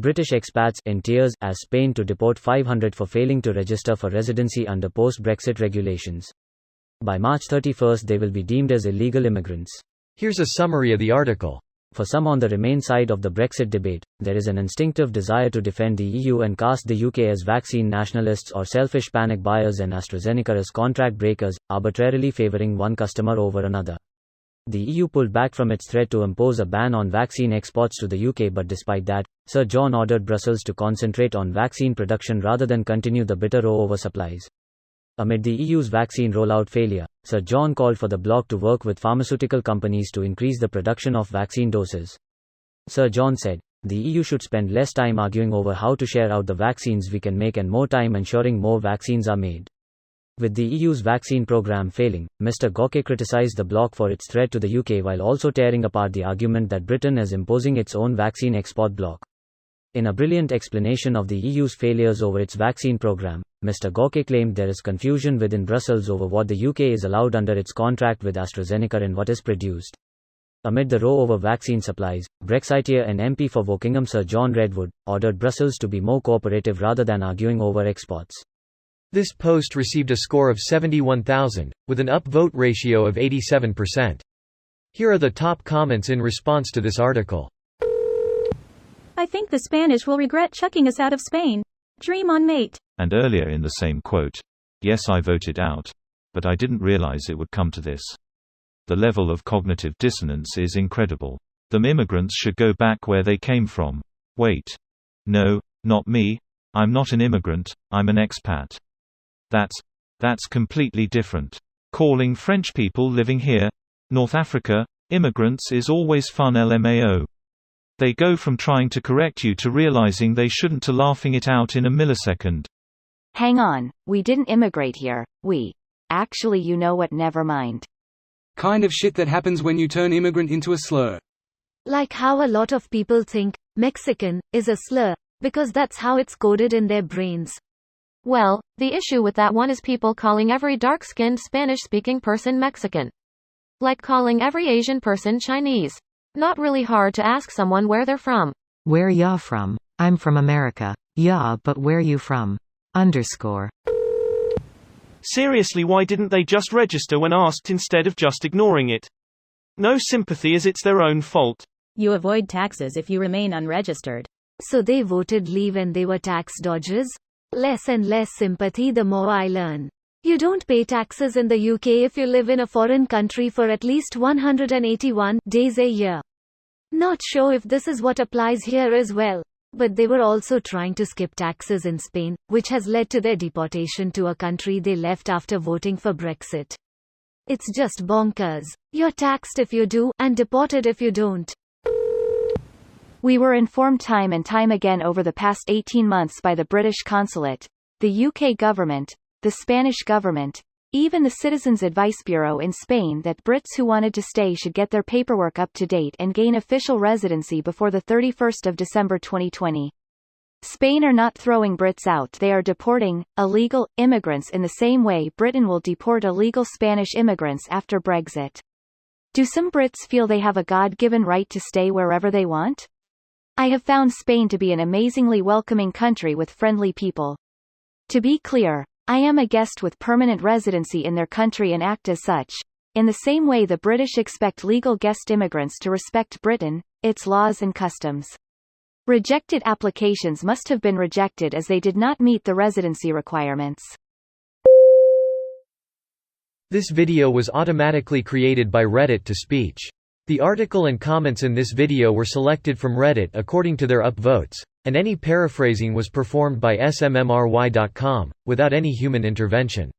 British expats in tears as Spain to deport 500 for failing to register for residency under post-Brexit regulations. By March 31 they will be deemed as illegal immigrants. Here's a summary of the article. For some on the Remain side of the Brexit debate, there is an instinctive desire to defend the EU and cast the UK as vaccine nationalists or selfish panic buyers and AstraZeneca as contract breakers, arbitrarily favouring one customer over another. The EU pulled back from its threat to impose a ban on vaccine exports to the UK, but despite that, Sir John ordered Brussels to concentrate on vaccine production rather than continue the bitter row over supplies. Amid the EU's vaccine rollout failure, Sir John called for the bloc to work with pharmaceutical companies to increase the production of vaccine doses. Sir John said, "The EU should spend less time arguing over how to share out the vaccines we can make and more time ensuring more vaccines are made." With the EU's vaccine program failing, Mr. Gauke criticised the bloc for its threat to the UK while also tearing apart the argument that Britain is imposing its own vaccine export bloc. In a brilliant explanation of the EU's failures over its vaccine program, Mr. Gauke claimed there is confusion within Brussels over what the UK is allowed under its contract with AstraZeneca and what is produced. Amid the row over vaccine supplies, Brexiteer and MP for Wokingham Sir John Redwood ordered Brussels to be more cooperative rather than arguing over exports. This post received a score of 71,000, with an upvote ratio of 87%. Here are the top comments in response to this article. I think the Spanish will regret chucking us out of Spain. Dream on, mate. And earlier in the same quote, "Yes, I voted out. But I didn't realize it would come to this. The level of cognitive dissonance is incredible. Them immigrants should go back where they came from. Wait. No, not me. I'm not an immigrant, I'm an expat. That's completely different. Calling French people living here, North Africa, immigrants is always fun LMAO. They go from trying to correct you to realizing they shouldn't to laughing it out in a millisecond. Hang on, we didn't immigrate here, actually you know what, never mind. Kind of shit that happens when you turn immigrant into a slur. Like how a lot of people think Mexican is a slur, because that's how it's coded in their brains. Well, the issue with that one is people calling every dark-skinned Spanish-speaking person Mexican. Like calling every Asian person Chinese. Not really hard to ask someone where they're from. Where ya from? I'm from America. Yeah, but where you from? _ Seriously, why didn't they just register when asked instead of just ignoring it? No sympathy as it's their own fault. You avoid taxes if you remain unregistered. So they voted leave and they were tax dodgers? Less and less sympathy the more I learn. You don't pay taxes in the UK if you live in a foreign country for at least 181 days a year. Not sure if this is what applies here as well. But they were also trying to skip taxes in Spain, which has led to their deportation to a country they left after voting for Brexit. It's just bonkers. You're taxed if you do, and deported if you don't. We were informed time and time again over the past 18 months by the British consulate, the UK government, the Spanish government, even the Citizens Advice Bureau in Spain that Brits who wanted to stay should get their paperwork up to date and gain official residency before the 31st of December 2020. Spain are not throwing Brits out, they are deporting illegal immigrants in the same way Britain will deport illegal Spanish immigrants after Brexit. Do some Brits feel they have a God-given right to stay wherever they want? I have found Spain to be an amazingly welcoming country with friendly people. To be clear, I am a guest with permanent residency in their country and act as such, in the same way the British expect legal guest immigrants to respect Britain, its laws and customs. Rejected applications must have been rejected as they did not meet the residency requirements. This video was automatically created by Reddit to speech. The article and comments in this video were selected from Reddit according to their upvotes, and any paraphrasing was performed by smmry.com, without any human intervention.